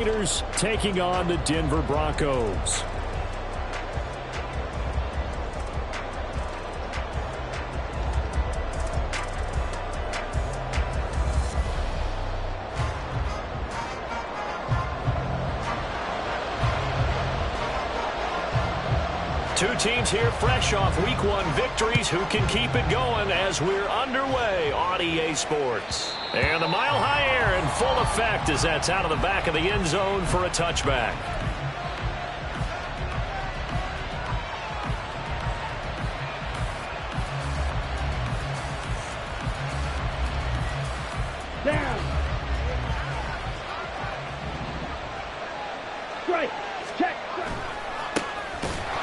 Raiders taking on the Denver Broncos. Two teams here fresh off Week 1 victories. Who can keep it going as we're underway on EA Sports? And the mile-high air in full effect as that's out of the back of the end zone for a touchback. Down. Strike. Check.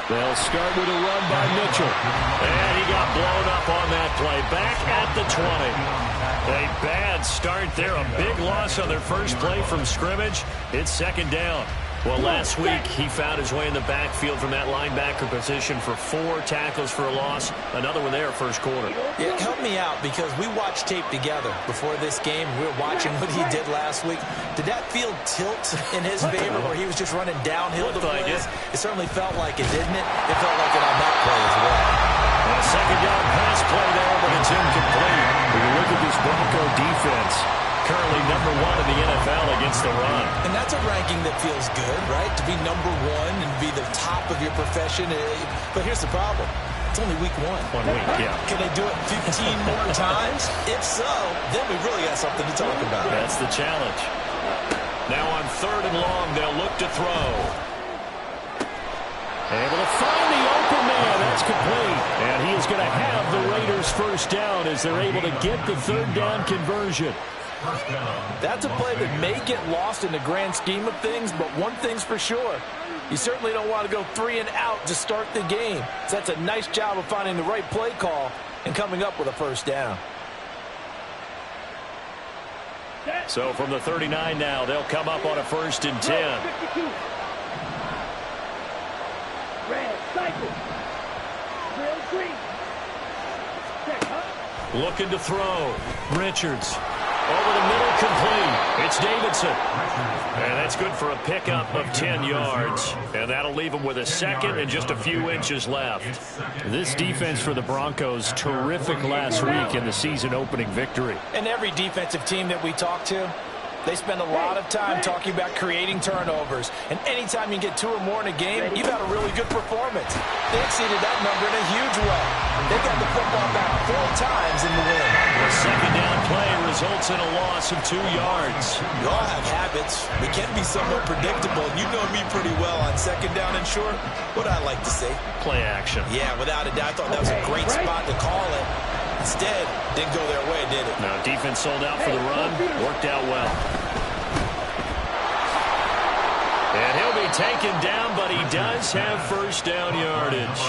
They'll start with a run by Mitchell. And he got blown up on that play. Back at the 20. A bad start there. A big loss on their first play from scrimmage. It's second down. Well, last week he found his way in the backfield from that linebacker position for 4 tackles for a loss. Another one there first quarter. Yeah, help me out because we watched tape together before this game. We were watching what he did last week. Did that field tilt in his favor where he was just running downhill to plays? It certainly felt like it, didn't it? It felt like it on that play as well. And a second down pass play there, but it's incomplete. When you look at this Bronco defense, currently number 1 in the NFL against the run. And that's a ranking that feels good, right? To be number 1 and be the top of your profession. But here's the problem. It's only week 1. 1 week, yeah. Can they do it 15 more times? If so, then we really got something to talk about. That's the challenge. Now on 3rd and long, they'll look to throw. Able to find the open man. That's complete. And he is going to have the Raiders first down as they're able to get the 3rd down conversion. That's a play that may get lost in the grand scheme of things, but one thing's for sure. You certainly don't want to go 3 and out to start the game. So that's a nice job of finding the right play call and coming up with a first down. So from the 39 now, they'll come up on a 1st and 10. 52. Red, cycle. Drill green. Check, huh? Looking to throw. Richards. Over the middle, complete. It's Davidson. And that's good for a pickup of 10 yards. And that'll leave him with a 2nd and just a few inches left. This defense for the Broncos, terrific last week in the season-opening victory. And every defensive team that we talk to, they spend a lot of time talking about creating turnovers. And anytime you get 2 or more in a game, you've had a really good performance. They exceeded that number in a huge way. They got the football back 4 times in the win. The second down play results in a loss of 2 yards. We all have habits. We can be somewhat predictable. You know me pretty well on 2nd down and short. What I like to say? Play action. Yeah, without a doubt. I thought that was a great spot to call it. Instead, didn't go their way, did it? No, defense sold out for the run. Worked out well. And he'll be taken down, but he does have first down yardage.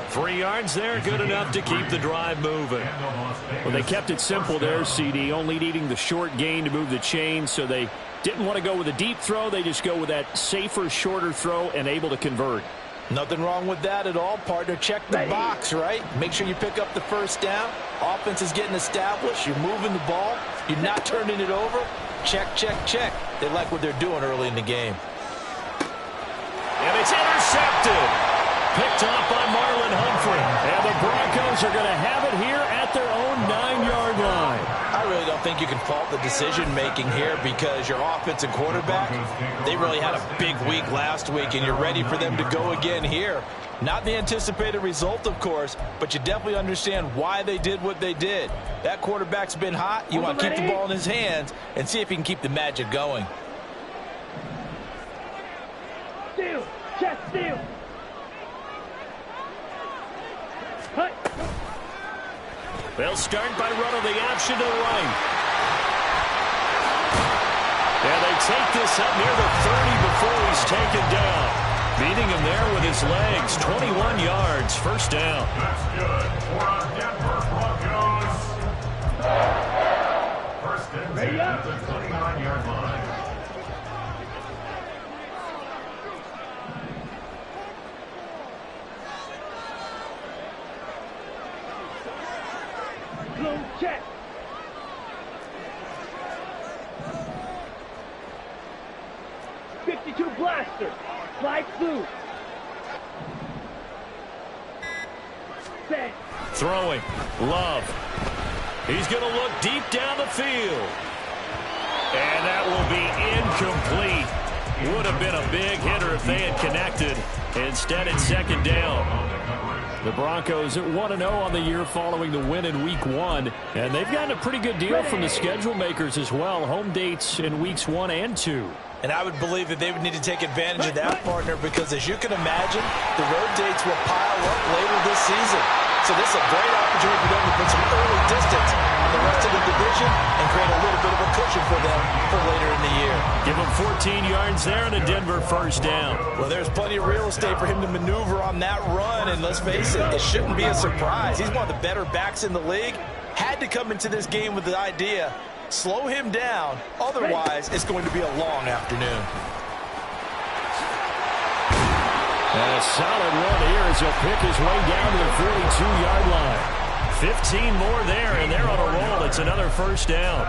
3 yards there, good enough to keep the drive moving. Well, they kept it simple there, CD, only needing the short gain to move the chain, so they didn't want to go with a deep throw. They just go with that safer, shorter throw and able to convert. Nothing wrong with that at all, partner. Check the box, right? Make sure you pick up the first down. Offense is getting established. You're moving the ball. You're not turning it over. Check, check, check. They like what they're doing early in the game. And it's intercepted. Picked off by Marlon Humphrey. And the Broncos are going to have it here at their own 9-yard line. I really don't think you can fault the decision-making here because your offense and quarterback, they really had a big week last week, and you're ready for them to go again here. Not the anticipated result, of course, but you definitely understand why they did what they did. That quarterback's been hot. You want to keep the ball in his hands and see if he can keep the magic going. Steal. Chest steal. Cut. They'll start by running the option to the right. And they take this up near the 30 before he's taken down. Beating him there with his legs. 21 yards. First down. That's good for our Denver Broncos. First and 10 at the 29-yard line. Blue check. 52 blaster. Slide through. Set. Throwing. Love. He's going to look deep down the field. And that will be incomplete. Would have been a big hitter if they had connected. Instead, it's second down. The Broncos 1-0 on the year following the win in Week 1. And they've gotten a pretty good deal from the schedule makers as well. Home dates in Weeks 1 and 2. And I would believe that they would need to take advantage of that, partner, because as you can imagine, the road dates will pile up later this season. So this is a great opportunity for them to put some early distance on the rest of the division and create a little bit of a cushion for them for later in the year. Give them 14 yards there and a Denver first down. Well, there's plenty of real estate for him to maneuver on that run, and let's face it, it shouldn't be a surprise. He's one of the better backs in the league. Had to come into this game with the idea, slow him down, otherwise it's going to be a long afternoon. And a solid run here as he'll pick his way down to the 42-yard line. 15 more there, and they're on a roll. It's another first down.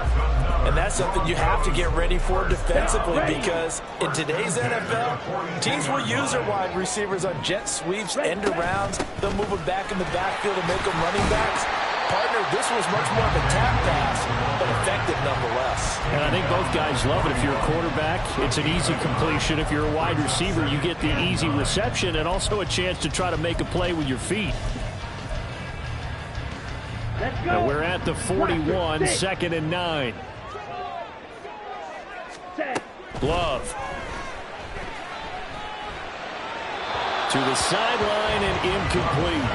And that's something you have to get ready for defensively, because in today's NFL, teams will use their wide receivers on jet sweeps, end arounds. They'll move them back in the backfield and make them running backs. Partner, this was much more of a tap pass, but effective nonetheless. And I think both guys love it. If you're a quarterback, it's an easy completion. If you're a wide receiver, you get the easy reception and also a chance to try to make a play with your feet. Let's go. And we're at the 41, 2nd and 9. Set. Glove. To the sideline and incomplete.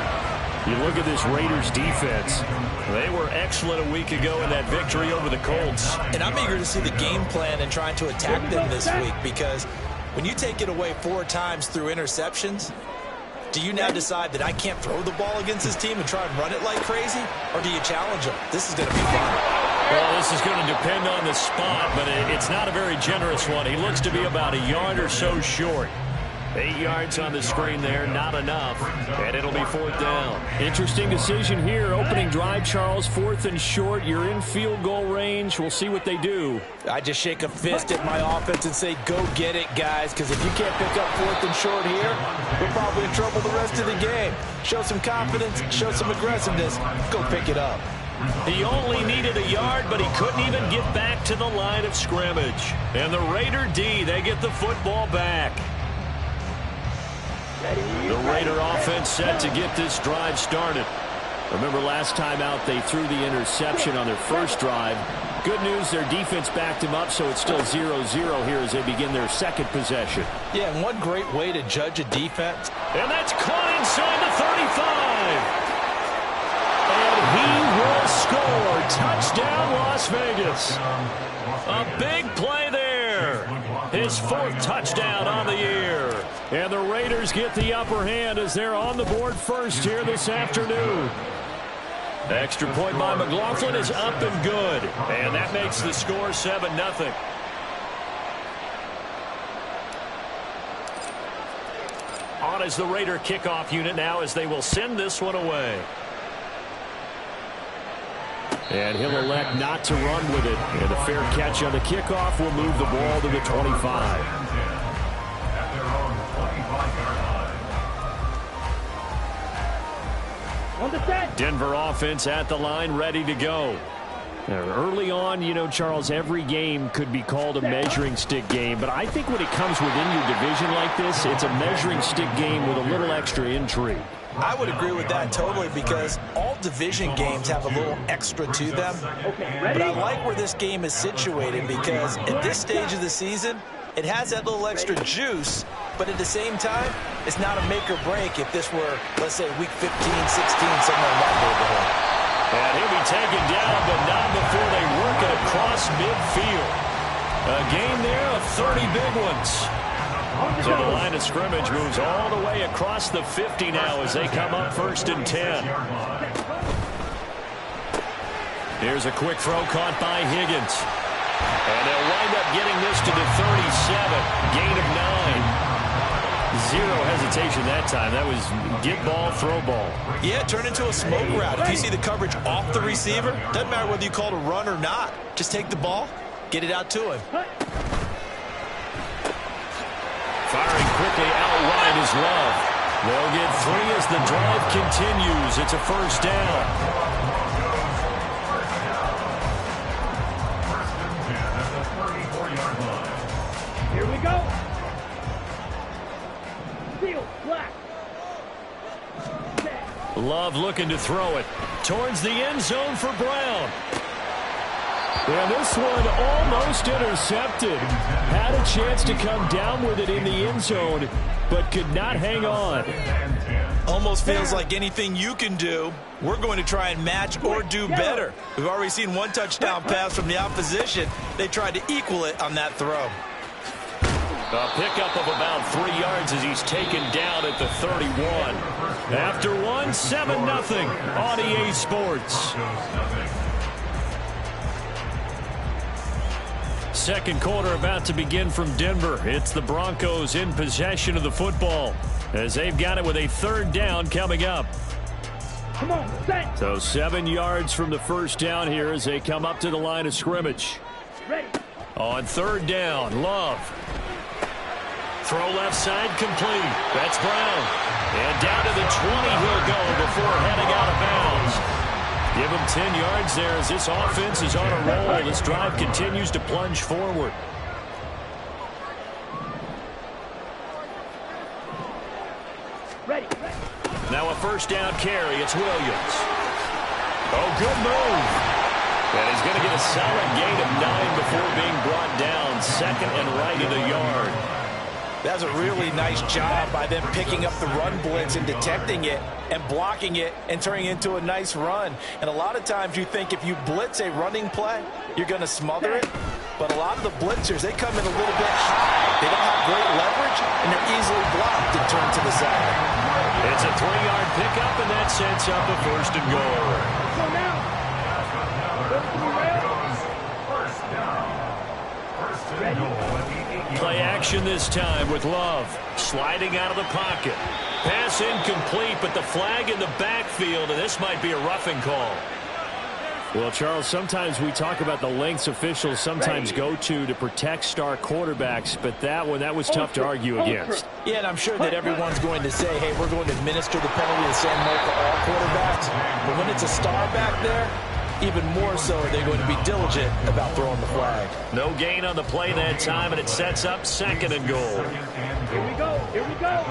You look at this Raiders defense. They were excellent a week ago in that victory over the Colts. And I'm eager to see the game plan and trying to attack them this week, because when you take it away 4 times through interceptions, do you now decide that I can't throw the ball against this team and try and run it like crazy? Or do you challenge them? This is going to be fun. Well, this is going to depend on the spot, but it's not a very generous one. He looks to be about a yard or so short. 8 yards on the screen there, not enough, and it'll be 4th down. Interesting decision here. Opening drive, Charles, 4th and short. You're in field goal range. We'll see what they do. I just shake a fist at my offense and say, go get it, guys, because if you can't pick up 4th and short here, we're probably in trouble the rest of the game. Show some confidence, show some aggressiveness, go pick it up. He only needed a yard, but he couldn't even get back to the line of scrimmage. And the Raider D, they get the football back. The Raider offense set to get this drive started. Remember last time out they threw the interception on their first drive. Good news, their defense backed him up, so it's still 0-0 here as they begin their second possession. Yeah, and one great way to judge a defense. And that's caught inside the 35. And he will score. Touchdown, Las Vegas. A big play there. His 4th touchdown on the year. And the Raiders get the upper hand as they're on the board first here this afternoon. Extra point by McLaughlin is up and good. And that makes the score 7-0. On is the Raider kickoff unit now as they will send this one away. And he'll elect not to run with it. And a fair catch on the kickoff will move the ball to the 25. Denver offense at the line, ready to go. Early on, you know, Charles, every game could be called a measuring stick game. But I think when it comes within your division like this, it's a measuring stick game with a little extra intrigue. I would agree with that totally, because all division games have a little extra to them. But I like where this game is situated, because at this stage of the season, it has that little extra juice, but at the same time, it's not a make or break if this were, let's say, week 15, 16, somewhere in that neighborhood. And he'll be taken down, but not before they work it across midfield. A game there of 30 big ones. So the line of scrimmage moves all the way across the 50 now as they come up 1st and 10. Here's a quick throw caught by Higgins. And they'll wind up getting this to the 37. Gain of 9. Zero hesitation that time. That was get ball, throw ball. Yeah, turn into a smoke route. If you see the coverage off the receiver, doesn't matter whether you call it a run or not. Just take the ball, get it out to him. line is Love. They'll get 3 as the drive continues. It's a first down. Here we go. Field, black. Love looking to throw it towards the end zone for Brown. And this one almost intercepted. Had a chance to come down with it in the end zone, but could not hang on. Almost feels like anything you can do, we're going to try and match or do better. We've already seen one touchdown pass from the opposition. They tried to equal it on that throw. A pickup of about 3 yards as he's taken down at the 31. After one, 7-0 on EA Sports. Second quarter about to begin from Denver. It's the Broncos in possession of the football as they've got it with a third down coming up. Come on, set. So 7 yards from the first down here as they come up to the line of scrimmage. Ready. On third down, Love. Throw left side complete. That's Brown. And down to the 20 he'll go before heading out of bounds. Give him 10 yards there as this offense is on a roll. This drive continues to plunge forward. Ready. Now a first down carry. It's Williams. Oh, good move. And he's going to get a solid gain of 9 before being brought down. Second and right in the yard. That's a really nice job by them picking up the run blitz and detecting it and blocking it and turning it into a nice run. And a lot of times you think if you blitz a running play, you're going to smother it. But a lot of the blitzers, they come in a little bit high. They don't have great leverage, and they're easily blocked and turned to the side. It's a 3-yard pickup, and that sets up a first and goal. So now. Play action this time with Love. Sliding out of the pocket. Pass incomplete, but the flag in the backfield, and this might be a roughing call. Well, Charles, sometimes we talk about the lengths officials sometimes go to protect star quarterbacks, but that was tough to argue against. Yeah, and I'm sure that everyone's going to say, hey, we're going to administer the penalty the same way for all quarterbacks. But when it's a star back there, even more so are they going to be diligent about throwing the flag. No gain on the play that time, and it sets up second and goal. Here we go. Here we go.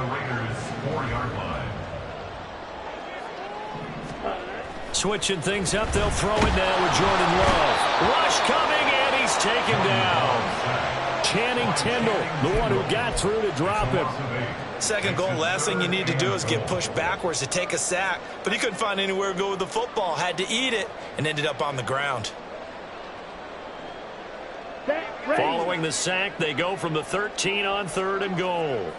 Switching things up, they'll throw it now with Jordan Love. Rush coming, and he's taken down. Channing Tindall, the one who got through to drop him. Second goal, last thing you need to do is get pushed backwards to take a sack. But he couldn't find anywhere to go with the football. Had to eat it and ended up on the ground. Following the sack, they go from the 13 on third and goal.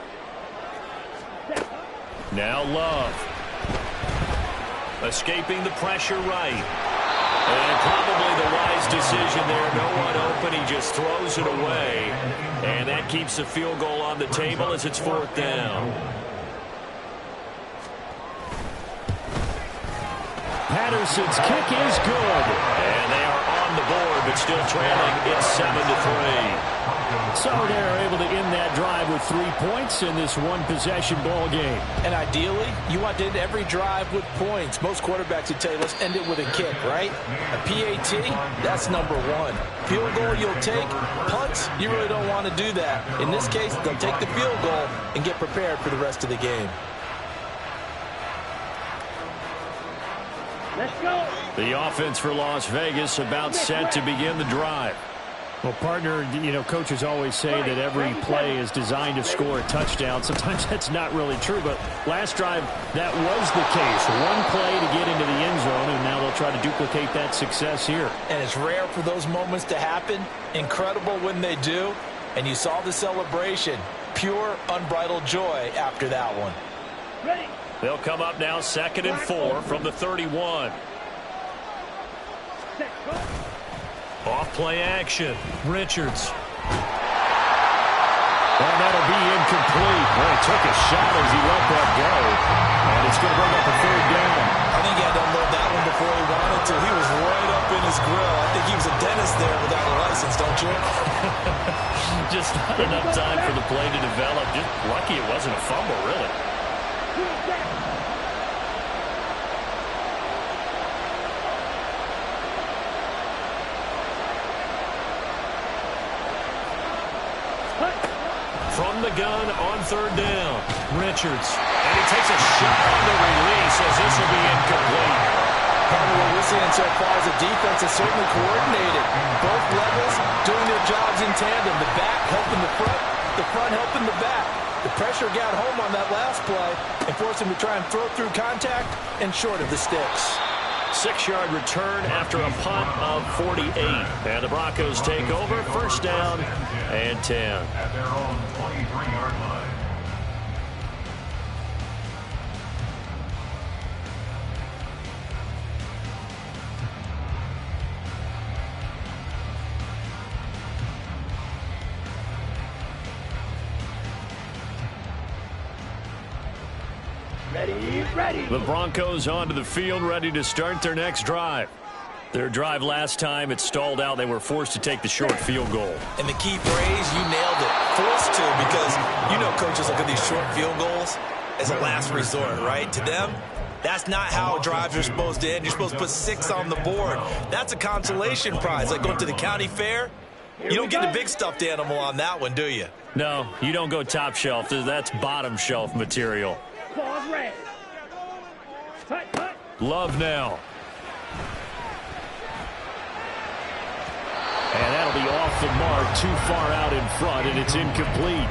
Now Love. Escaping the pressure right. And probably the wise decision there. No one open. He just throws it away. And that keeps the field goal on the table as it's fourth down. Patterson's kick is good. And they are on the board, but still trailing. It's 7-3. So they're able to end that drive with 3 points in this one-possession ball game. And ideally, you want to end every drive with points. Most quarterbacks would tell you, let's end it with a kick, right? A PAT, that's number one. Field goal you'll take. Punts, you really don't want to do that. In this case, they'll take the field goal and get prepared for the rest of the game. Let's go. The offense for Las Vegas about set to begin the drive. Well, partner, coaches always say that every play is designed to score a touchdown. Sometimes that's not really true, but last drive, that was the case. One play to get into the end zone, and now they'll try to duplicate that success here. And it's rare for those moments to happen. Incredible when they do. And you saw the celebration. Pure, unbridled joy after that one. Ready. They'll come up now 2nd and 4 from the 31. Set, go. Off play action. Richards. And that'll be incomplete. Well, he took a shot as he let that go. And it's going to bring up a third down. I think he had to unload that one before he wanted to. He was right up in his grill. I think he was a dentist there without a license, don't you? Just not enough time for the play to develop. Just lucky it wasn't a fumble, really. From the gun on third down, Richards. And he takes a shot on the release as this will be incomplete. Part of what we're seeing so far is the defense is certainly coordinated. Both levels doing their jobs in tandem. The back helping the front helping the back. The pressure got home on that last play and forced him to try and throw through contact and short of the sticks. 6-yard return after a punt of 48. And the Broncos take over. First down and 10. At their own 23-yard line. Ready. The Broncos onto the field, ready to start their next drive. Their drive last time, it stalled out. They were forced to take the short field goal. And the key phrase, you nailed it. Forced to, because you know coaches look at these short field goals as a last resort, right? To them, that's not how drives are supposed to end. You're supposed to put 6 on the board. That's a consolation prize. Like going to the county fair, you don't get the big stuffed animal on that one, do you? No, you don't go top shelf. That's bottom shelf material. Pause red. Cut. Love now. And that'll be off the mark, too far out in front, and it's incomplete.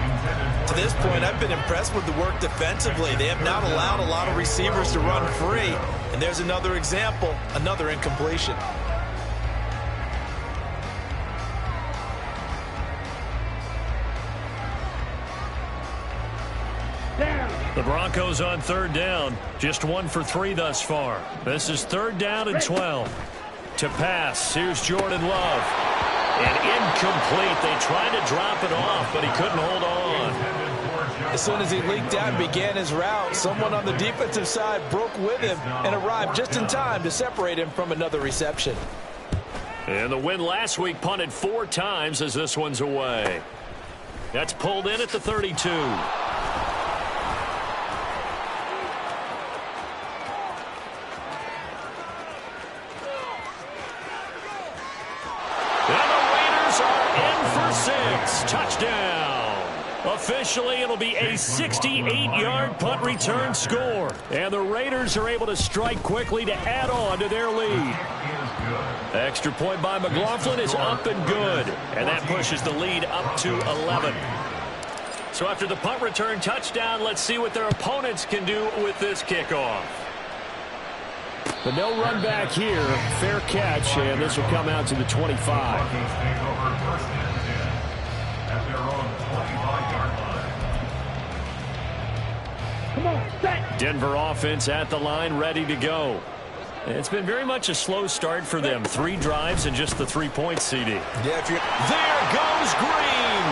To this point, I've been impressed with the work defensively. They have not allowed a lot of receivers to run free. And there's another example, another incompletion. The Broncos on third down. Just 1 for 3 thus far. This is third down and 12. To pass, here's Jordan Love. And incomplete. They tried to drop it off, but he couldn't hold on. As soon as he leaked out and began his route, someone on the defensive side broke with him and arrived just in time to separate him from another reception. And the win last week punted 4 times as this one's away. That's pulled in at the 32. Touchdown. Officially, it'll be a 68-yard punt return score. And the Raiders are able to strike quickly to add on to their lead. Extra point by McLaughlin is up and good. And that pushes the lead up to 11. So after the punt return touchdown, let's see what their opponents can do with this kickoff. But no run back here. Fair catch, and this will come out to the 25. Come on, set. Denver offense at the line, ready to go. It's been very much a slow start for them. 3 drives and just the 3 points, CD. Yeah, if you're... There goes Green.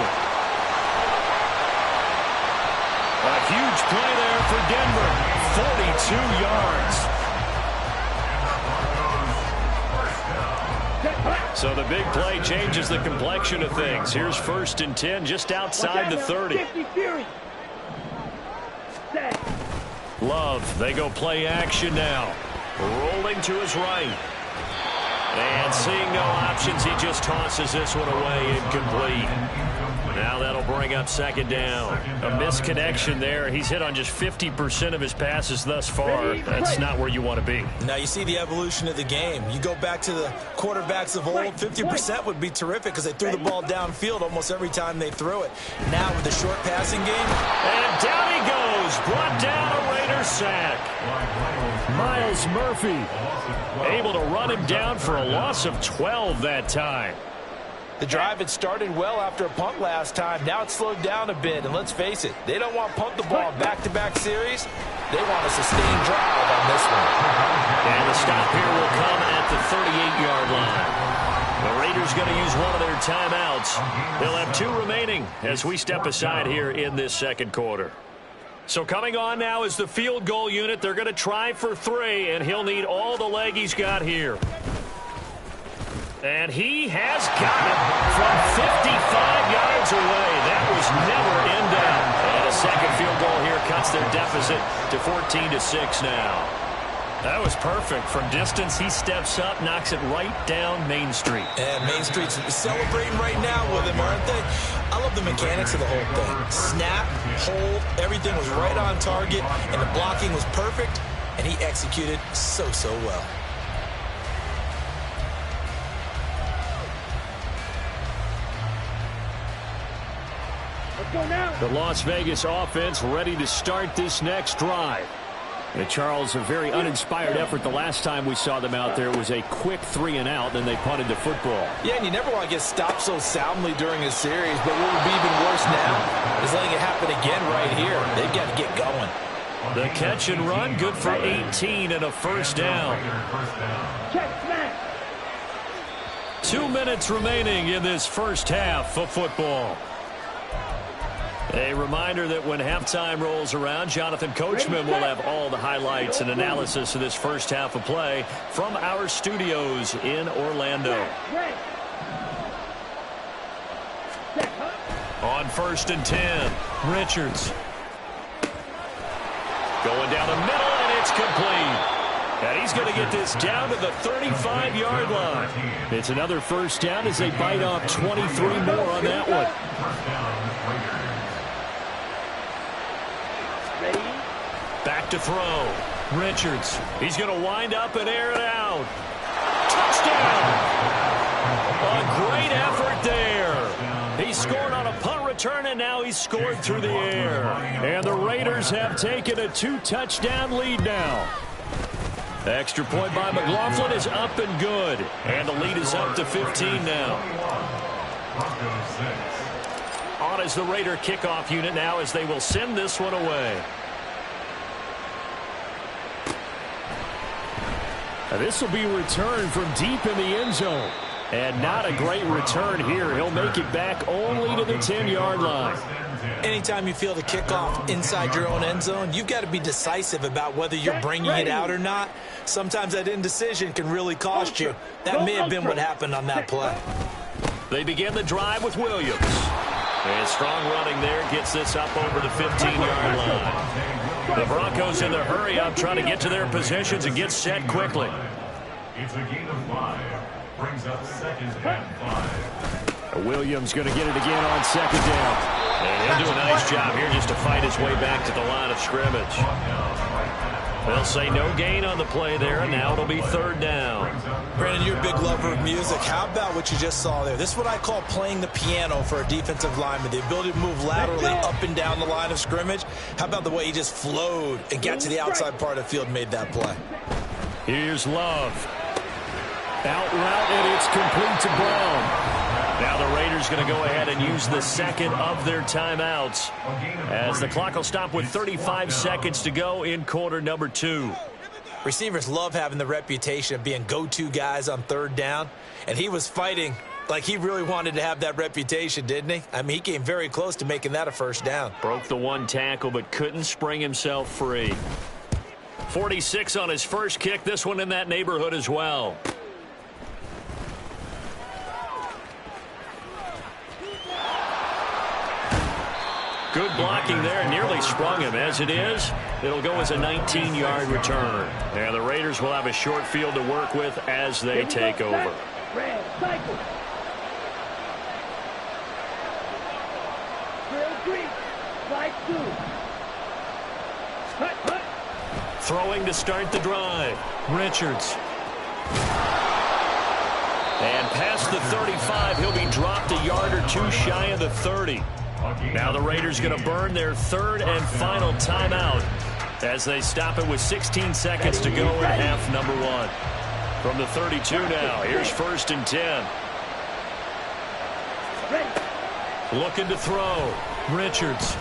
A huge play there for Denver. 42 yards. So the big play changes the complexion of things. Here's 1st and 10 just outside the 30. Love, they go play action now. Rolling to his right. And seeing no options, he just tosses this one away, incomplete. Now that'll bring up 2nd down. A misconnection there. He's hit on just 50% of his passes thus far. That's not where you want to be. Now you see the evolution of the game. You go back to the quarterbacks of old, 50% would be terrific because they threw the ball downfield almost every time they threw it. Now with the short passing game. And down he goes. Brought down a Raider sack. Miles Murphy able to run him down for a loss of 12 that time. The drive had started well after a punt last time. Now it's slowed down a bit. And let's face it, they don't want to punt the ball back-to-back series. They want a sustained drive on this one. And the stop here will come at the 38-yard line. The Raiders going to use one of their timeouts. They'll have 2 remaining as we step aside here in this second quarter. So coming on now is the field goal unit. They're going to try for 3, and he'll need all the leg he's got here. And he has got it from 55 yards away. That was never in doubt. And a second field goal here cuts their deficit to 14-6 now. That was perfect. From distance, he steps up, knocks it right down Main Street. And Main Street's celebrating right now with him, aren't they? I love the mechanics of the whole thing. Snap, hold, everything was right on target, and the blocking was perfect, and he executed so well. Let's go now. The Las Vegas offense ready to start this next drive. And Charles, a very uninspired effort the last time we saw them out there. It was a quick 3-and-out, then they punted the football. Yeah, and you never want to get stopped so soundly during a series, but what would be even worse now is letting it happen again right here. They've got to get going. The catch and run, good for 18 and a first down. Check smash. 2 minutes remaining in this first half of football. A reminder that when halftime rolls around, Jonathan Coachman will have all the highlights and analysis of this first half of play from our studios in Orlando. On 1st and 10, Richards. Going down the middle, and it's complete. And he's going to get this down to the 35-yard line. It's another first down as they bite off 23 more on that one. Back to throw. Richards. He's going to wind up and air it out. Touchdown! A great effort there. He scored on a punt return, and now he's scored through the air. And the Raiders have taken a 2-touchdown lead now. Extra point by McLaughlin is up and good. And the lead is up to 15 now. On is the Raider kickoff unit now as they will send this one away. This will be returned from deep in the end zone. And not a great return here. He'll make it back only to the 10-yard line. Anytime you feel the kickoff inside your own end zone, you've got to be decisive about whether you're bringing it out or not. Sometimes that indecision can really cost you. That may have been what happened on that play. They begin the drive with Williams. And strong running there gets this up over the 15-yard line. The Broncos in the hurry-up trying to get to their positions and get set quickly. It's a gain of 5. Brings up 2nd and 5. Williams going to get it again on 2nd down. And he'll do a nice job here just to fight his way back to the line of scrimmage. They'll say no gain on the play there, and now it'll be 3rd down. Brandon, you're a big lover of music. How about what you just saw there? This is what I call playing the piano for a defensive lineman, the ability to move laterally up and down the line of scrimmage. How about the way he just flowed and got to the outside part of the field and made that play? Here's Love. Out route, and it's complete to Brown. Now the Raiders going to go ahead and use the second of their timeouts as the clock will stop with 35 seconds to go in quarter number 2. Receivers love having the reputation of being go-to guys on 3rd down, and he was fighting like he really wanted to have that reputation, didn't he? I mean, he came very close to making that a first down. Broke the one tackle but couldn't spring himself free. 46 on his first kick, this one in that neighborhood as well. Good blocking there, nearly sprung him. As it is, it'll go as a 19-yard return. And the Raiders will have a short field to work with as they take over. Red cycle. Real green. Slide through. Hut, hut. Throwing to start the drive. Richards. And past the 35, he'll be dropped a yard or two shy of the 30. Now the Raiders going to burn their 3rd and final timeout as they stop it with 16 seconds to go in half number 1. From the 32 now, here's 1st and 10. Looking to throw. Richards.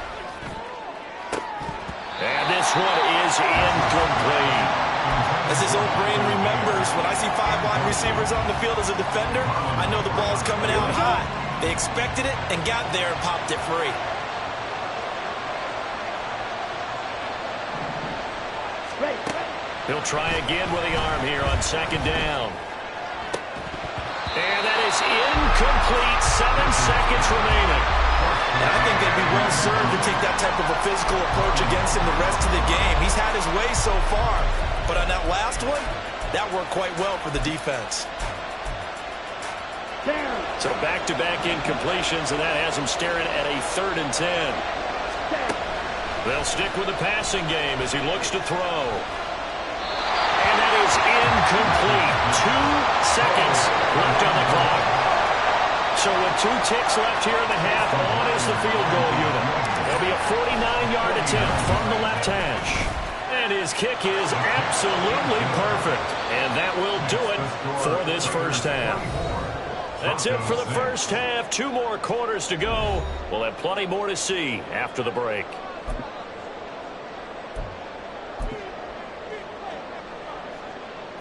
And this one is incomplete. As his old brain remembers, when I see 5 wide receivers on the field as a defender, I know the ball's coming out high. They expected it and got there and popped it free. He'll try again with the arm here on 2nd down. And that is incomplete. 7 seconds remaining. And I think they'd be well served to take that type of a physical approach against him the rest of the game. He's had his way so far. But on that last one, that worked quite well for the defense. So back-to-back incompletions, and that has him staring at a 3rd and 10. They'll stick with the passing game as he looks to throw. And that is incomplete. 2 seconds left on the clock. So with 2 ticks left here in the half, on is the field goal unit. There'll be a 49-yard attempt from the left hash. And his kick is absolutely perfect. And that will do it for this first half. That's it for the first half. 2 more quarters to go. We'll have plenty more to see after the break.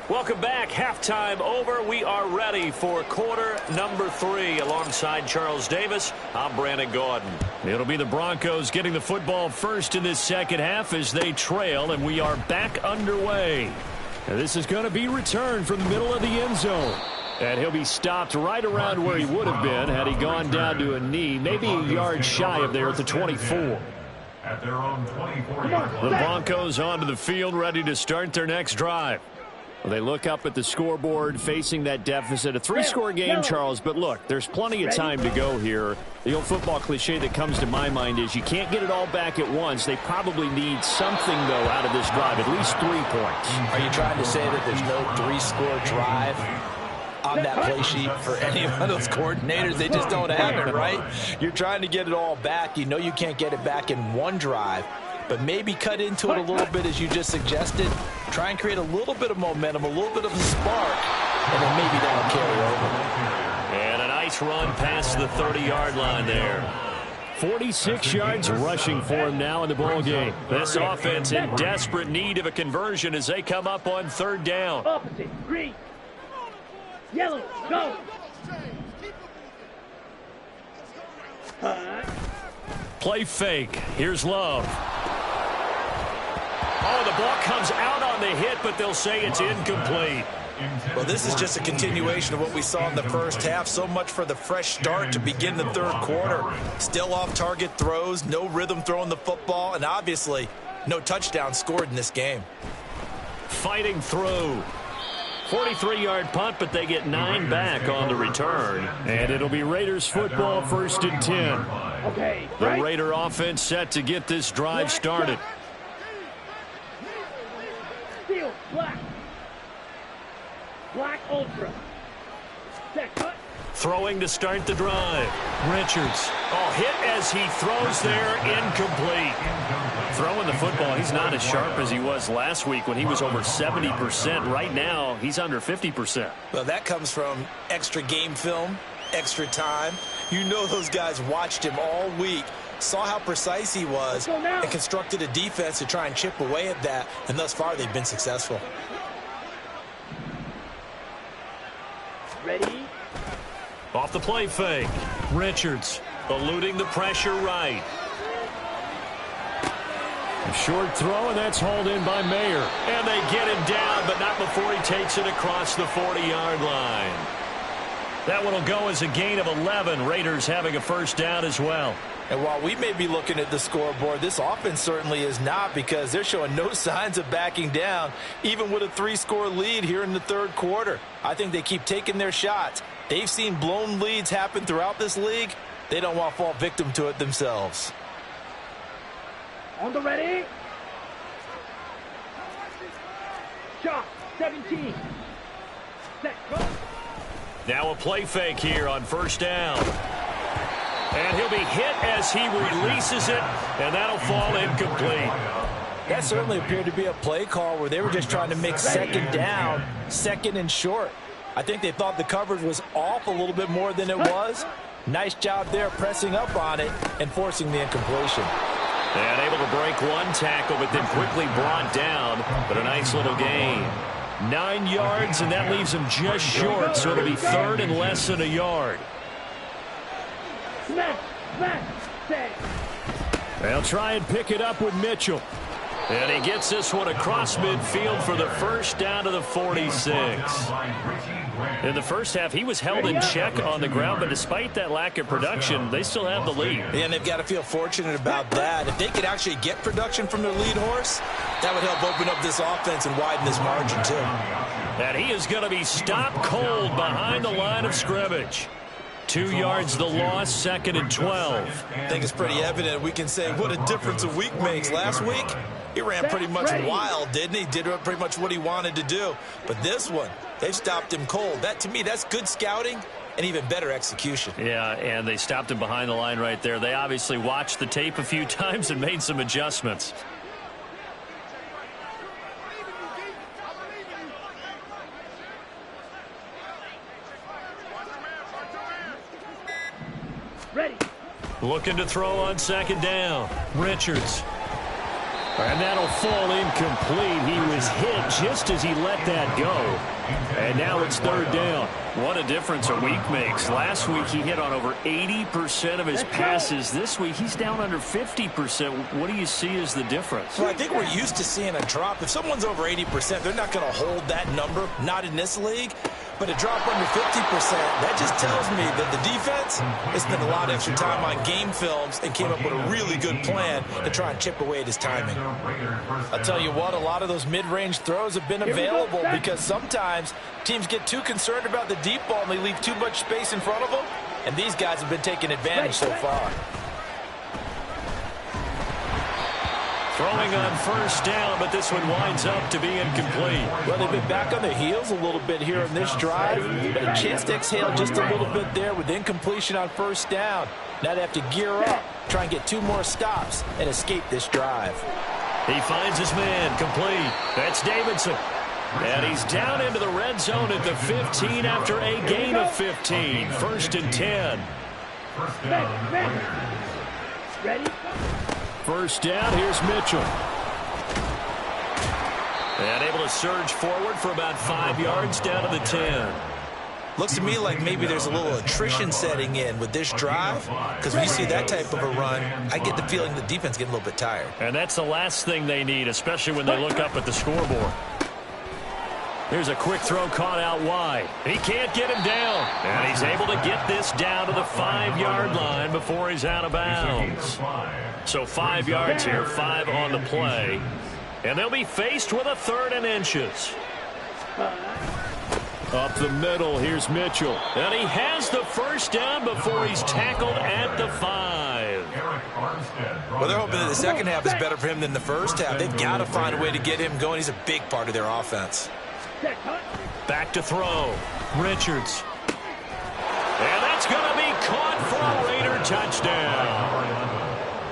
Welcome back. Halftime over. We are ready for quarter number 3. Alongside Charles Davis, I'm Brandon Gaudin. It'll be the Broncos getting the football first in this second half as they trail, and we are back underway. Now, this is going to be returned from the middle of the end zone. And he'll be stopped right around where he would have been had he gone down to a knee, maybe a yard shy of there at the 24. At their own 24-yard line. The Broncos onto the field, ready to start their next drive. Well, they look up at the scoreboard, facing that deficit. A 3-score game, Charles, but look, there's plenty of time to go here. The old football cliche that comes to my mind is you can't get it all back at once. They probably need something, though, out of this drive, at least 3 points. Are you trying to say that there's no 3-score drive on that play sheet for any one of those coordinators? They just don't have it, right? You're trying to get it all back. You know you can't get it back in one drive, but maybe cut into it a little bit as you just suggested. Try and create a little bit of momentum, a little bit of a spark, and then maybe that'll carry over. And a nice run past the 30-yard line there. 46 yards rushing for him now in the ball game. This offense in desperate need of a conversion as they come up on 3rd down. Opposite, green, yellow, go. Play fake. Here's Love. Oh, the ball comes out on the hit, but they'll say it's incomplete. Well, this is just a continuation of what we saw in the first half. So much for the fresh start to begin the 3rd quarter. Still off-target throws, no rhythm throwing the football, and obviously no touchdown scored in this game. Fighting through. 43-yard punt, but they get 9 back on the return. And it'll be Raiders football, 1st and 10. Okay. The Raider offense set to get this drive started. Steel, black. Black Ultra. Set, cut. Throwing to start the drive. Richards. Oh, hit as he throws there, incomplete. Throwing the football, he's not as sharp as he was last week when he was over 70%. Right now, he's under 50%. Well, that comes from extra game film, extra time. You know those guys watched him all week, saw how precise he was, and constructed a defense to try and chip away at that, and thus far they've been successful. Ready? Off the play fake. Richards eluding the pressure right. A short throw, and that's hauled in by Mayer. And they get him down, but not before he takes it across the 40-yard line. That one will go as a gain of 11. Raiders having a 1st down as well. And while we may be looking at the scoreboard, this offense certainly is not, because they're showing no signs of backing down, even with a 3-score lead here in the 3rd quarter. I think they keep taking their shots. They've seen blown leads happen throughout this league. They don't want to fall victim to it themselves. On the ready. Shot, 17. Set, go. Now a play fake here on 1st down. And he'll be hit as he releases it, and that'll fall incomplete. That certainly appeared to be a play call where they were just trying to make 2nd down, 2nd and short. I think they thought the coverage was off a little bit more than it was. Nice job there pressing up on it and forcing the incompletion. And able to break one tackle, but then quickly brought down, but a nice little gain. 9 yards, and that leaves him just short, so it'll be 3rd and less than a yard. They'll try and pick it up with Mitchell. And he gets this one across midfield for the first down to the 46. In the first half, he was held in check on the ground, but despite that lack of production, they still have the lead. And they've got to feel fortunate about that. If they could actually get production from their lead horse, that would help open up this offense and widen this margin, too. And he is going to be stopped cold behind the line of scrimmage. 2 yards the loss, 2nd and 12. I think it's pretty evident. We can say what a difference a week makes. Last week, he ran pretty much wild, didn't he? Did pretty much what he wanted to do. But this one, they've stopped him cold. That, to me, that's good scouting and even better execution. Yeah, and they stopped him behind the line right there. They obviously watched the tape a few times and made some adjustments. Ready. Looking to throw on 2nd down. Richards. And that'll fall incomplete. He was hit just as he let that go. And now it's 3rd down. What a difference a week makes. Last week he hit on over 80% of his passes. This week he's down under 50%. What do you see as the difference? Well, I think we're used to seeing a drop. If someone's over 80%, they're not going to hold that number, not in this league. But a drop under 50%, that just tells me that the defense has spent a lot of extra time on game films and came up with a really good plan to try and chip away at his timing. I'll tell you what, a lot of those mid-range throws have been available because sometimes teams get too concerned about the deep ball and they leave too much space in front of them, and these guys have been taking advantage so far. Throwing on 1st down, but this one winds up to be incomplete. Well, they've been back on their heels a little bit here in this drive, but a chance to exhale just a little bit there with incompletion on 1st down. Now they have to gear up, try and get 2 more stops, and escape this drive. He finds his man, complete. That's Davidson. And he's down into the red zone at the 15 after a gain of 15. 1st and 10. Ready. 1st down, here's Mitchell. And able to surge forward for about 5 yards down to the 10. Looks to me like maybe there's a little attrition setting in with this drive, because when you see that type of a run, I get the feeling the defense getting a little bit tired. And that's the last thing they need, especially when they look up at the scoreboard. Here's a quick throw caught out wide. He can't get him down. And he's able to get this down to the 5-yard line before he's out of bounds. So 5 yards here, 5 on the play. And they'll be faced with a 3rd and inches. Up the middle, here's Mitchell. And he has the 1st down before he's tackled at the 5. Well, they're hoping that the second half is better for him than the first half. They've got to find a way to get him going. He's a big part of their offense. Back to throw. Richards. And that's going to be caught for a Raider touchdown.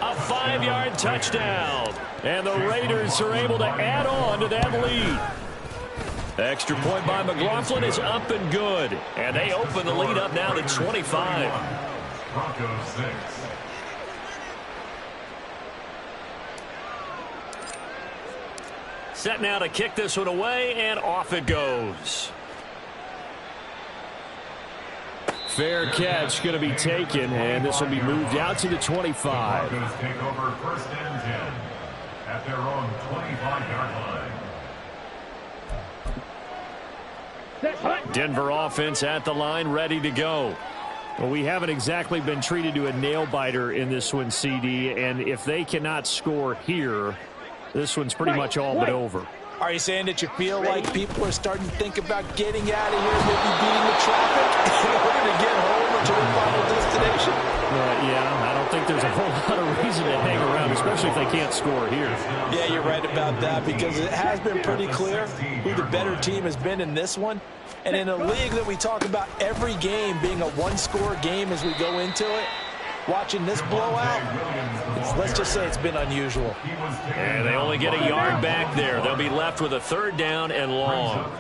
A 5-yard touchdown. And the Raiders are able to add on to that lead. Extra point by McLaughlin is up and good. And they open the lead up now to 25. Broncos 6. Set now to kick this one away, and off it goes. Fair catch going to be taken, and this will be moved out to the 25. Broncos take over 1st and 10 at their own 25-yard line. Denver offense at the line, ready to go. Well, we haven't exactly been treated to a nail-biter in this one, CD, and if they cannot score here, this one's pretty much all but over. Are you saying that you feel like people are starting to think about getting out of here, maybe beating the traffic in order to get home or to their final destination? Yeah, I don't think there's a whole lot of reason to hang around, especially if they can't score here. Yeah, you're right about that, because it has been pretty clear who the better team has been in this one. And in a league that we talk about every game being a one-score game as we go into it, watching this blowout, let's just say it's been unusual. And they only get a yard back there. They'll be left with a 3rd down and long.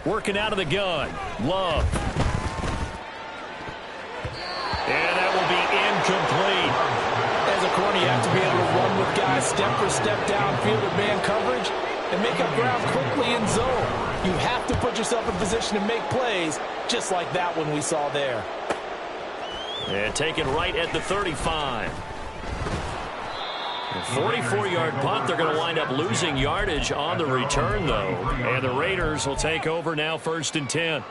Working out of the gun. Love. And that will be incomplete. As a corner, you have to be able to run with guys step for step downfield or man coverage. and make up ground quickly in zone. You have to put yourself in position to make plays, just like that one we saw there. And taken right at the 35. 44-yard punt. They're going to wind up losing yardage on the return, though. And the Raiders will take over now, 1st and 10.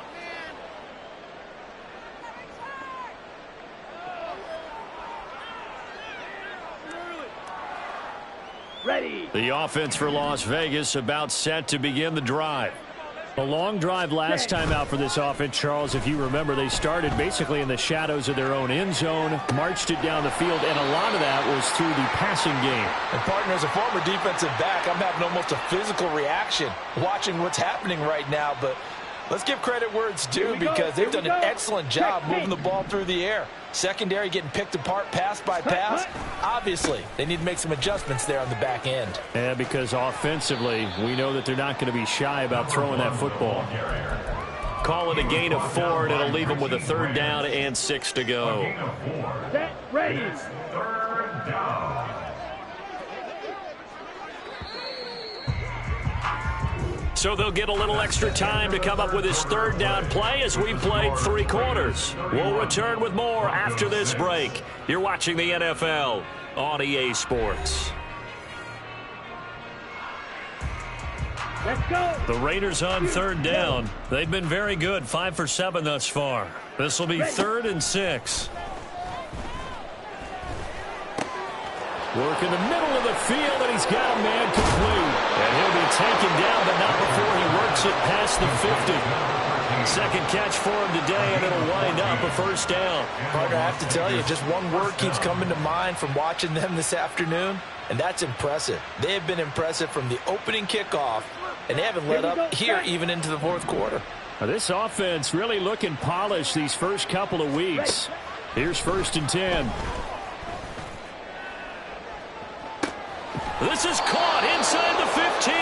Ready. The offense for Las Vegas about set to begin the drive. A long drive last time out for this offense, Charles. If you remember, they started basically in the shadows of their own end zone, marched it down the field, and a lot of that was through the passing game. And, partner, as a former defensive back, I'm having almost a physical reaction watching what's happening right now. But let's give credit where it's due because they've done an excellent job moving the ball through the air. Secondary getting picked apart pass by pass. Obviously, they need to make some adjustments there on the back end. Yeah, because offensively, we know that they're not going to be shy about throwing that football. Call it a gain of 4, and it'll leave them with a 3rd down and 6 to go. Set. Ready. 3rd down. So they'll get a little extra time to come up with his 3rd down play as we played 3 quarters. We'll return with more after this break. You're watching the NFL on EA Sports. Let's go. The Raiders on 3rd down. They've been very good, 5 for 7 thus far. This will be 3rd and 6. Work in the middle of the field, and he's got a man complete. And he'll be taken down, but not before he works it past the 50. 2nd catch for him today, and it'll wind up a 1st down. Partner, I have to tell you, just one word keeps coming to mind from watching them this afternoon, and that's impressive. They have been impressive from the opening kickoff, and they haven't let up here even into the 4th quarter. Now, this offense really looking polished these first couple of weeks. Here's 1st and 10. This is caught inside the 15.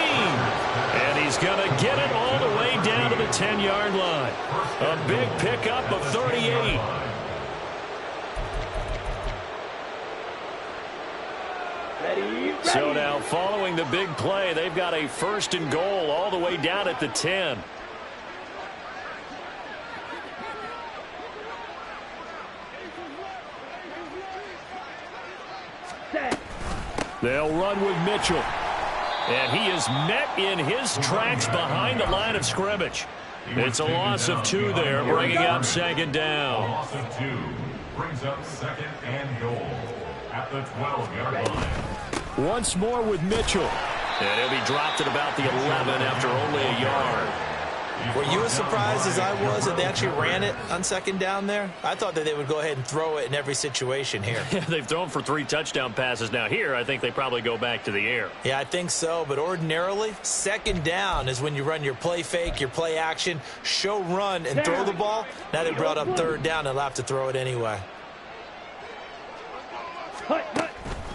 And he's going to get it all the way down to the 10-yard line. A big pickup of 38. Ready. So now following the big play, they've got a 1st and goal all the way down at the 10. Set. They'll run with Mitchell. And he is met in his tracks behind the line of scrimmage. It's a loss of 2 there, bringing up 2nd down. Loss of 2 brings up 2nd and goal at the 12-yard line. Once more with Mitchell. And he'll be dropped at about the 11 after only a yard. Were you as surprised as I was that they actually ran it on 2nd down there? I thought that they would go ahead and throw it in every situation here. Yeah, they've thrown for 3 touchdown passes. Now here, I think they probably go back to the air. Yeah, I think so, but ordinarily, 2nd down is when you run your play fake, your play action, show run, and throw the ball. Now they brought up 3rd down, they'll have to throw it anyway.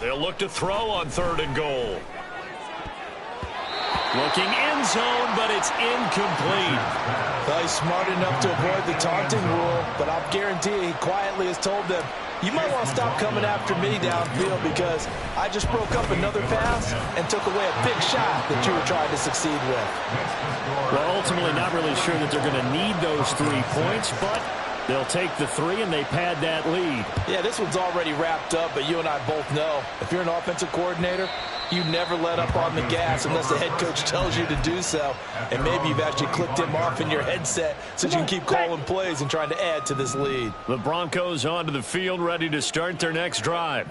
They'll look to throw on 3rd and goal. Looking in zone, but it's incomplete. Well, he's smart enough to avoid the taunting rule, but I'll guarantee he quietly has told them, you might want to stop coming after me downfield because I just broke up another pass and took away a big shot that you were trying to succeed with. Well, ultimately not really sure that they're going to need those 3 points, but they'll take the 3 and they pad that lead. Yeah, this one's already wrapped up, but you and I both know if you're an offensive coordinator, you never let up on the gas unless the head coach tells you to do so. And maybe you've actually clicked him off in your headset so you can keep calling plays and trying to add to this lead. The Broncos onto the field ready to start their next drive.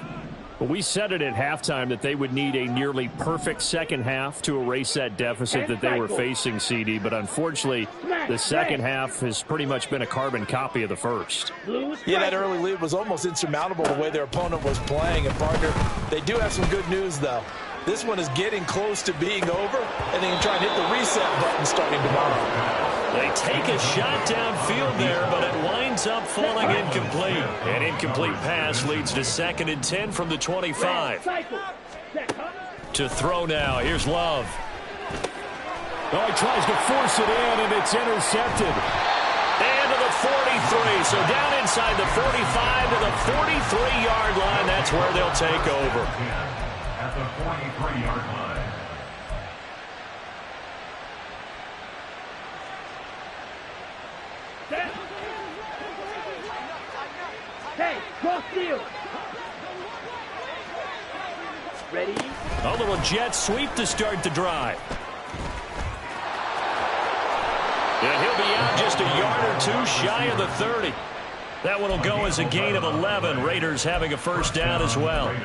Well, we said it at halftime that they would need a nearly perfect 2nd half to erase that deficit that they were facing, CD. But unfortunately, the 2nd half has pretty much been a carbon copy of the first. Yeah, that early lead was almost insurmountable the way their opponent was playing. And, partner, they do have some good news, though. This one is getting close to being over, and they can try and hit the reset button starting tomorrow. They take a shot downfield there, but it winds up falling incomplete. An incomplete pass leads to 2nd and 10 from the 25. To throw now. Here's Love. Oh, he tries to force it in, and it's intercepted. And to the 43. So down inside the 45 to the 43-yard line. That's where they'll take over. At the 43-yard line. Cross field. Ready? A little jet sweep to start the drive. And he'll be out just a yard or two shy of the 30. That one will go as a gain of 11. Raiders having a first down as well.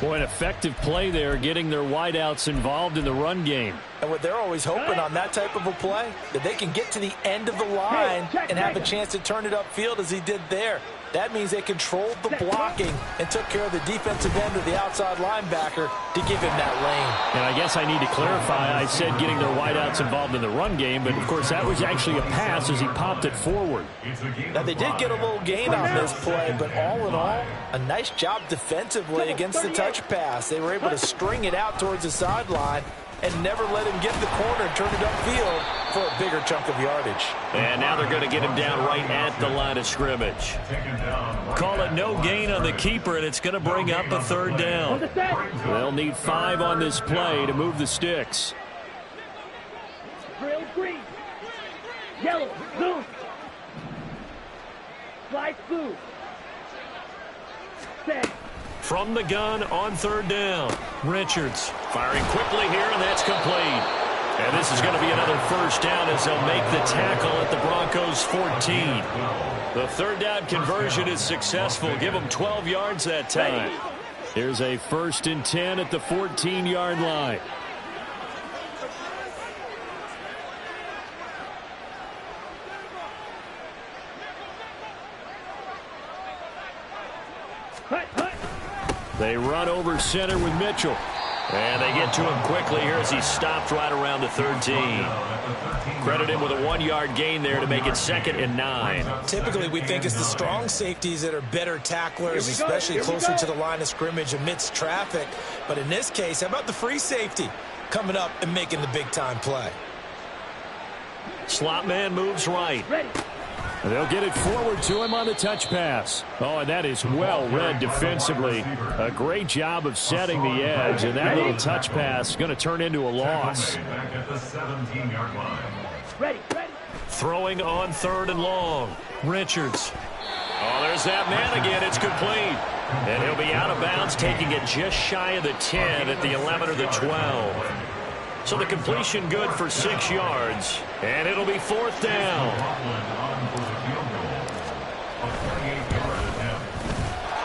Boy, an effective play there, getting their wideouts involved in the run game. And what they're always hoping on that type of a play, that they can get to the end of the line and have a chance to turn it upfield as he did there. That means they controlled the blocking and took care of the defensive end of the outside linebacker to give him that lane. And I guess I need to clarify, I said getting their wideouts involved in the run game, but of course that was actually a pass as he popped it forward. Now they did get a little gain on this play, but all in all, a nice job defensively against the touch pass. They were able to string it out towards the sideline and never let him get the corner and turn it upfield for a bigger chunk of yardage. And now they're going to get him down right at the line of scrimmage. Call it no gain on the keeper, and it's going to bring up a third down. They'll need 5 on this play to move the sticks. Drill green. Yellow. Blue. Slide blue. Set. From the gun on third down. Richards firing quickly here, and that's complete. And this is going to be another first down as they'll make the tackle at the Broncos 14. The third down conversion is successful. Give them 12 yards that time. Here's a 1st and 10 at the 14-yard line. They run over center with Mitchell. And they get to him quickly here as he stopped right around the 13. Credit him with a 1-yard gain there to make it 2nd and 9. Typically, we think it's the strong safeties that are better tacklers, especially closer to the line of scrimmage amidst traffic. But in this case, how about the free safety coming up and making the big-time play? Slot man moves right. They'll get it forward to him on the touch pass. Oh, and that is well read defensively. A great job of setting the edge, and that little touch pass is going to turn into a loss. Throwing on 3rd and long. Richards. Oh, there's that man again. It's complete. And he'll be out of bounds, taking it just shy of the 10 at the 11 or the 12. So the completion good for 6 yards. And it'll be 4th down.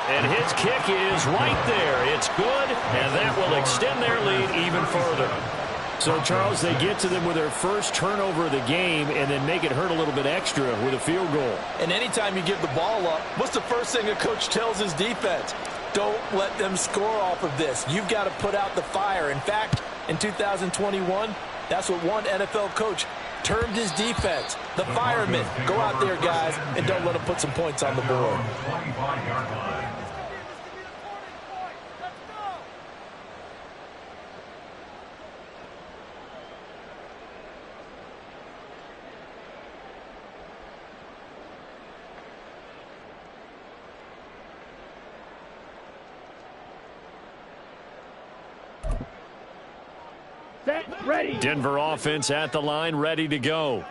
And his kick is right there. It's good, and that will extend their lead even further. So, Charles, they get to them with their first turnover of the game and then make it hurt a little bit extra with a field goal. And anytime you give the ball up, what's the first thing a coach tells his defense? Don't let them score off of this. You've got to put out the fire. In fact, in 2021, that's what one NFL coach termed his defense. The firemen. Go out there, guys, and don't let them put some points on the board. Ready. Denver offense at the line, ready to go.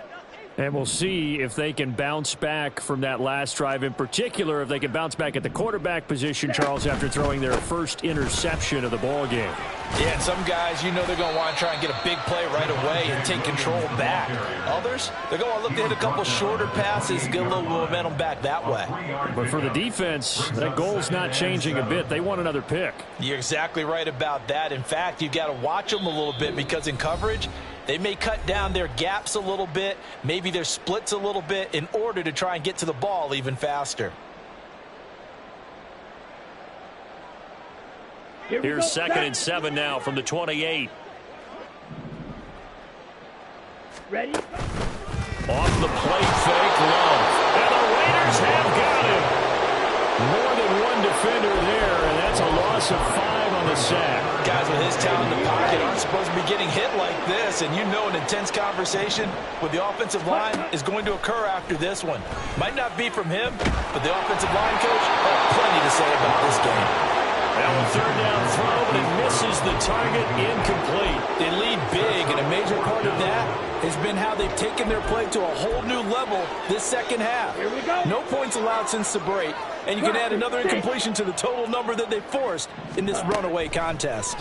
And we'll see if they can bounce back from that last drive. In particular, if they can bounce back at the quarterback position, Charles, after throwing their first interception of the ball game. Yeah, and some guys, you know they're going to want to try and get a big play right away and take control back. Others, they're going to look to hit a couple shorter passes, get a little momentum back that way. But for the defense, that goal's not changing a bit. They want another pick. You're exactly right about that. In fact, you've got to watch them a little bit because in coverage, they may cut down their gaps a little bit, maybe their splits a little bit in order to try and get to the ball even faster. Here's 2nd and 7 now from the 28. Ready? Off the plate fake, Love. And the Raiders have got him. More than one defender there, and that's a loss of 5 on the sack. Guys with his talent in the pocket aren't supposed to be getting hit like this, and you know an intense conversation with the offensive line is going to occur after this one. Might not be from him, but the offensive line coach has plenty to say about this game. Now a 3rd down throw, but it misses the target, incomplete. They lead big, and a major part of that has been how they've taken their play to a whole new level this second half. Here we go. No points allowed since the break, and you can add another incompletion to the total number that they forced in this runaway contest.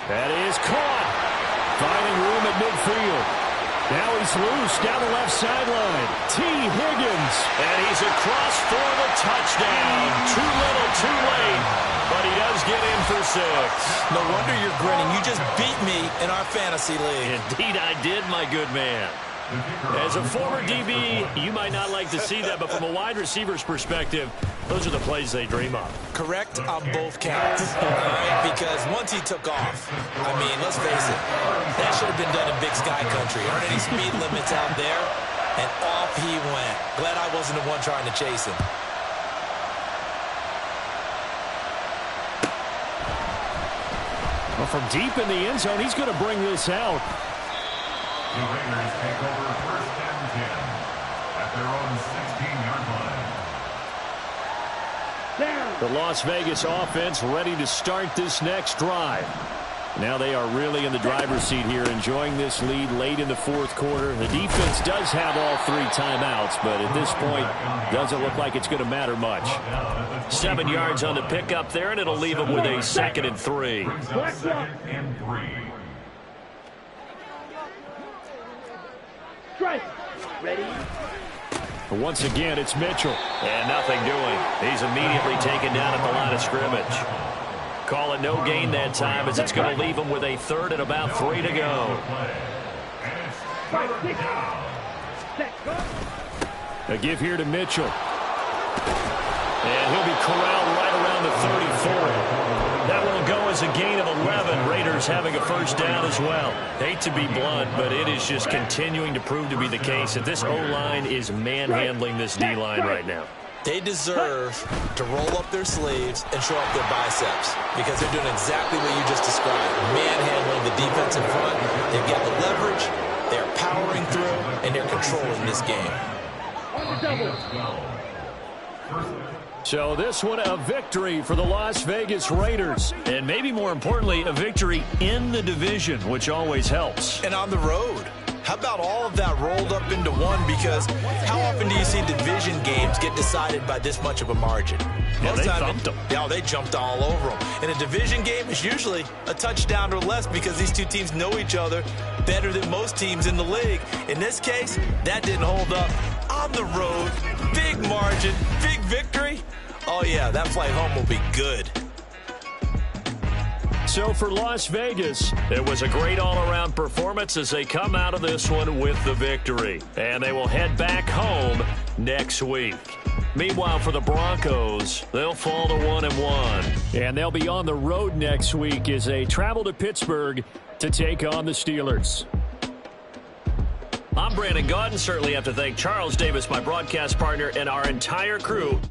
That is caught. Finding room at midfield. Now he's loose down the left sideline. T. Higgins. And he's across for the touchdown. Too little, too late. But he does get in for 6. No wonder you're grinning. You just beat me in our fantasy league. Indeed I did, my good man. As a former DB, you might not like to see that, but from a wide receiver's perspective, those are the plays they dream of. Correct on both counts. All right, because once he took off, I mean, let's face it, that should have been done in Big Sky country. Aren't any speed limits out there? And off he went. Glad I wasn't the one trying to chase him. Well, from deep in the end zone, he's going to bring this out. The Raiders take over 1st and 10 at their own 16-yard line. Down. The Las Vegas offense ready to start this next drive. Now they are really in the driver's seat here, enjoying this lead late in the 4th quarter. The defense does have all 3 timeouts, but at this point, doesn't look like it's going to matter much. 7 yards on the pickup there, and it'll leave them with a 2nd and 3. Brings up 2nd and 3. Strike. Ready. Once again, it's Mitchell. And nothing doing. He's immediately taken down at the line of scrimmage. Call it no gain that time, as it's going to leave him with a 3rd and about 3 to go. 5, 6. Set. Go. A give here to Mitchell. And he'll be corralled right around the 34. That will go as a gain of 11. Raiders having a 1st down as well. Hate to be blunt, but it is just continuing to prove to be the case that this O-line is manhandling this D-line right now. They deserve to roll up their sleeves and show up their biceps because they're doing exactly what you just described. Manhandling the defense in front. They've got the leverage. They're powering through, and they're controlling this game. Double. So this one, a victory for the Las Vegas Raiders. And maybe more importantly, a victory in the division, which always helps. And on the road. How about all of that rolled up into one? Because how often do you see division games get decided by this much of a margin? Yeah, they thumped them. Yeah, they jumped all over them. And a division game is usually a touchdown or less because these two teams know each other better than most teams in the league. In this case, that didn't hold up. On the road, big margin, big victory. Oh, yeah, that flight home will be good. So for Las Vegas, it was a great all-around performance as they come out of this one with the victory. And they will head back home next week. Meanwhile, for the Broncos, they'll fall to 1-1. And they'll be on the road next week as they travel to Pittsburgh to take on the Steelers. I'm Brandon Gaudin. Certainly have to thank Charles Davis, my broadcast partner, and our entire crew.